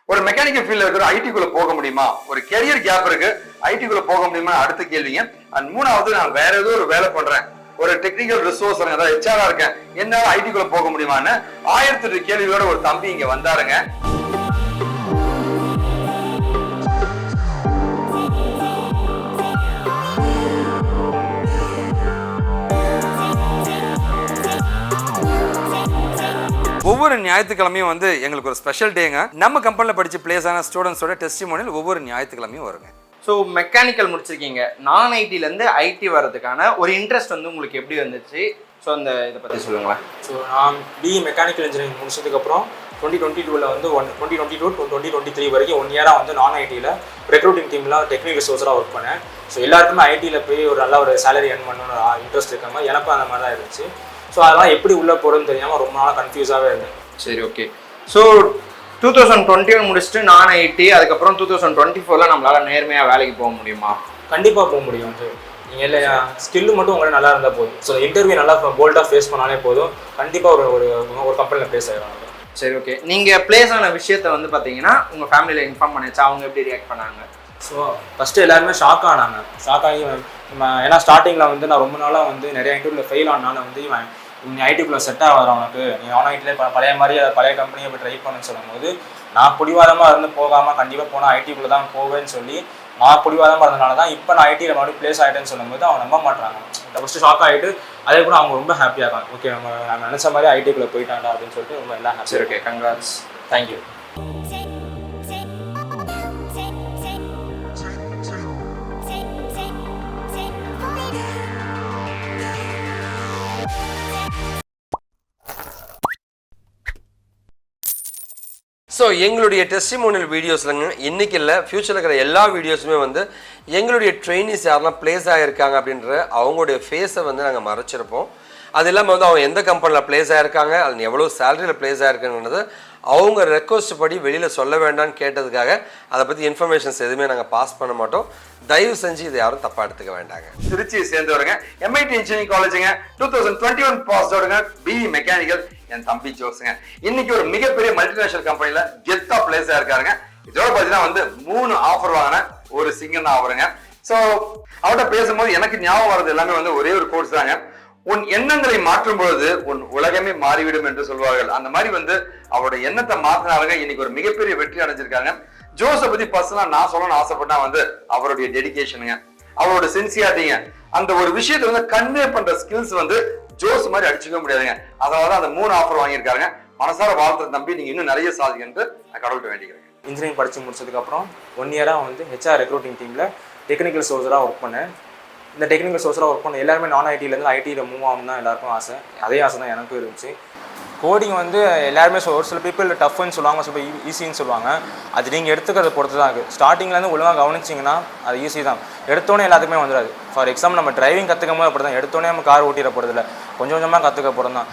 ஒரு மெக்கானிக்கல் ஃபீல்ட்ல இருக்கிற ஐடிக்குள்ள போக முடியுமா, ஒரு கெரியர் கேப் இருக்கு, ஐடிக்குள்ள போக முடியுமா அடுத்த கேள்விங்க. அண்ட் மூணாவது, நான் வேற ஏதோ ஒரு வேலை பண்றேன், ஒரு டெக்னிக்கல் ரிசோர்ஸ் அதாவது ஹெச்ஆரா இருக்கேன், என்னால ஐடிக்குள்ள போக முடியுமான்னு 1008 கேள்வியோட ஒரு தம்பி இங்க வந்தாருங்க. ஒவ்வொரு ஞாயிற்றுக்கிழமையும் வந்து எங்களுக்கு ஒரு ஸ்பெஷல் டேங்க. நம்ம கம்பெனியில் படித்து பிளேஸ் ஆன ஸ்டூடெண்ட்ஸோட டெஸ்டிமோனியல் ஒவ்வொரு ஞாயிற்றுக்கிழமையும் வருங்க. ஸோ மெக்கானிக்கல் முடிச்சிருக்கீங்க, நான் ஐடிலேருந்து ஐடி வரதுக்கான ஒரு இன்ட்ரெஸ்ட் வந்து உங்களுக்கு எப்படி வந்துச்சு? ஸோ அந்த இதை பற்றி சொல்லுங்களேன். ஸோ நான் பிஇ மெக்கானிக்கல் இன்ஜினியரிங் முடிச்சதுக்கப்புறம் 2022 வந்து 2022 to 2023 வரைக்கும் 1 இயராக வந்து நான் ஐடியில் ரெக்ரூட்டிங் டீமில் டெக்னிக்கல் ரிசோர்ஸராக ஒர்க் பண்ணேன். ஸோ எல்லாருக்குமே ஐடியில் போய் ஒரு நல்ல ஒரு சேலரி ஏர்ன் பண்ணணும்னு இன்ட்ரெஸ்ட் இருக்கிற மாதிரி எனக்கும் அந்த மாதிரி தான் இருந்துச்சு. ஸோ அதெல்லாம் எப்படி உள்ளே போகிறதுன்னு தெரியாமல் ரொம்ப நாளாக கன்ஃபியூஸாகவே இருந்தேன். சரி, ஓகே. ஸோ 2021 முடிச்சுட்டு நான் ஐடி, அதுக்கப்புறம் 2024 நம்மளால் நேர்மையாக வேலைக்கு போக முடியுமா? கண்டிப்பாக போக முடியும். நீங்கள் இல்லை, ஸ்கில்லு மட்டும் உங்களை நல்லா இருந்தால் போதும். ஸோ இன்டர்வியூ நல்லா போல்டாக ஃபேஸ் பண்ணாலே போதும், கண்டிப்பாக ஒரு கம்பெனியில் ப்ளேஸ் ஆகிடும். சரி, ஓகே. நீங்கள் ப்ளேஸ் ஆன விஷயத்தை வந்து பார்த்தீங்கன்னா உங்கள் ஃபேமிலியில் இன்ஃபார்ம் பண்ணிச்சா? அவங்க எப்படி ரியாக்ட் பண்ணாங்க? ஸோ ஃபஸ்ட்டு எல்லாருமே ஷாக் ஆனாங்க. ஷாக் ஆகி ஏன்னா ஸ்டார்டிங்கில் வந்து நான் ரொம்ப நாளாக வந்து நிறைய இன்டர்வியூவில் ஃபெயில் ஆனாலும் வந்து நீ ஐடிக்குள்ளே செட் ஆகாது உனக்கு, நீ ஆன் ஐடியிலே பழைய மாதிரி பழைய கம்பெனியை போய் ட்ரை பண்ணுன்னு சொல்லும்போது நான் பிடிவாதமாக இருந்து போகாமல் கண்டிப்பாக போனால் ஐடிக்குள்ளே தான் போவேன்னு சொல்லி நான் பிடிவாதமாக இருந்தனால தான் இப்போ நான் ஐடியில் மறுபடியும் ப்ளேஸ் ஆகிட்டேன்னு சொல்லும்போது அவங்க நம்ப மாட்டாங்க. ஃபஸ்ட்டு ஷாக் ஆகிட்டு அதே கூட அவங்க ரொம்ப ஹாப்பியாக இருக்காங்க. ஓகே, நம்ம நினச்ச மாதிரி ஐடிக்குள்ளே போயிட்டாண்டா அப்படின்னு சொல்லிட்டு ரொம்ப எல்லாம் happy. Okay, congrats, thank you. So எங்களுடைய டெஸ்டிமோனியல் வீடியோஸ்லங்க இன்றைக்கி இல்லை, ஃப்யூச்சரில் இருக்கிற எல்லா வீடியோஸுமே வந்து எங்களுடைய ட்ரெயினிஸ் யாரெல்லாம் ப்ளேஸ் ஆகியிருக்காங்க அப்படின்ற அவங்களுடைய ஃபேஸை வந்து நாங்கள் மறைச்சிருப்போம். அது இல்லாமல் வந்து அவங்க எந்த கம்பெனியில் ப்ளேஸ் ஆகிருக்காங்க, அது எவ்வளோ சேலரியில் ப்ளேஸ் ஆகிருக்குன்றது அவங்க ரெக்வஸ்ட் படி வெளியில் சொல்ல வேண்டாம்னு கேட்டதுக்காக அதை பற்றி இன்ஃபர்மேஷன்ஸ் எதுவுமே நாங்கள் பாஸ் பண்ண மாட்டோம். தயவு செஞ்சு இதை யாரும் தப்பாக எடுத்துக்க வேண்டாங்க. திருச்சியை சேர்ந்தவருங்க, MIT இன்ஜினியரிங் காலேஜுங்க, 2021 பாஸ் அவுட்டுங்க, பிஇ மெக்கானிக்கல், என் தம்பி ஜோஸுங்க. இன்னைக்கு ஒரு மிகப்பெரிய மல்டிநேஷனல் கம்பெனில கெத்தா பிளேஸ் ஆயிருக்காருங்க. இதோட பார்த்தீங்கன்னா வந்து 3 ஆஃபர் வாங்கின ஒரு சிங்கர் ஆஃபருங்க. ஸோ அவர்கிட்ட பேசும்போது எனக்கு ஞாபகம் வர்றது எல்லாமே வந்து ஒரே ஒரு கோர்ஸ் தாங்க. உன் எண்ணங்களை மாற்றும் பொழுது உன் உலகமே மாறிவிடும் என்று சொல்வார்கள். அந்த மாதிரி வந்து அவரோட எண்ணத்தை மாத்தினாருங்க. இன்னைக்கு ஒரு மிகப்பெரிய வெற்றி அடைஞ்சிருக்காங்க. ஜோஸை பத்தி பர்சனலா நான் சொல்லணும்னு ஆசைப்பட்டா வந்து அவருடைய டெடிகேஷனுங்க, அவரோட சின்சியாரிட்டிங்க, அந்த ஒரு விஷயத்தை வந்து கன்வே பண்ற ஸ்கில்ஸ் வந்து ஜோஸ் மாதிரி அடிச்சுக்க முடியாதுங்க. அதனாலதான் அந்த 3 ஆஃபர் வாங்கியிருக்காங்க. மனசார வாழ்த்துற தம்பி, நீங்க இன்னும் நிறைய சாதிக்கன்ட்டு நான் கடவுள்கிட்ட வேண்டிக்கிறேன். இன்ஜினியரிங் படித்து முடிச்சதுக்கப்புறம் 1 இயராக வந்து ஹெச்ஆர் ரெக்ரூட்டிங் டீமில் டெக்னிக்கல் சோர்ஸராக ஒர்க் பண்ணேன். இந்த டெக்னிக்கல் சோர்ஸராக ஒர்க் பண்ண எல்லாருமே நான் ஐடியிலேருந்து ஐடியில் மூவ் ஆகும் தான் எல்லாருக்கும் ஆசை. அதே ஆசை தான் எனக்கும் இருந்துச்சு. கோடிங் வந்து எல்லாருமே ஒரு சில பீப்புள் டஃப்னு சொல்லுவாங்க, சில ஈஸின்னு சொல்லுவாங்க. அது நீங்கள் எடுத்துக்கிறத பொறுத்து தான் இருக்குது. ஸ்டார்டிங்லேருந்து ஒழுங்காக கவனிச்சிங்கன்னா அது ஈஸி தான். எடுத்தோடனே எல்லாத்துக்குமே வந்துடாது. ஃபார் எக்ஸாம்பிள் நம்ம டிரைவிங் கற்றுக்கும் போது அப்படி தான், எடுத்தோடனே நம்ம கார் ஓட்டிட போகிறதில்ல, கொஞ்சம் கொஞ்சமாக கற்றுக்க போகிறோம் தான்.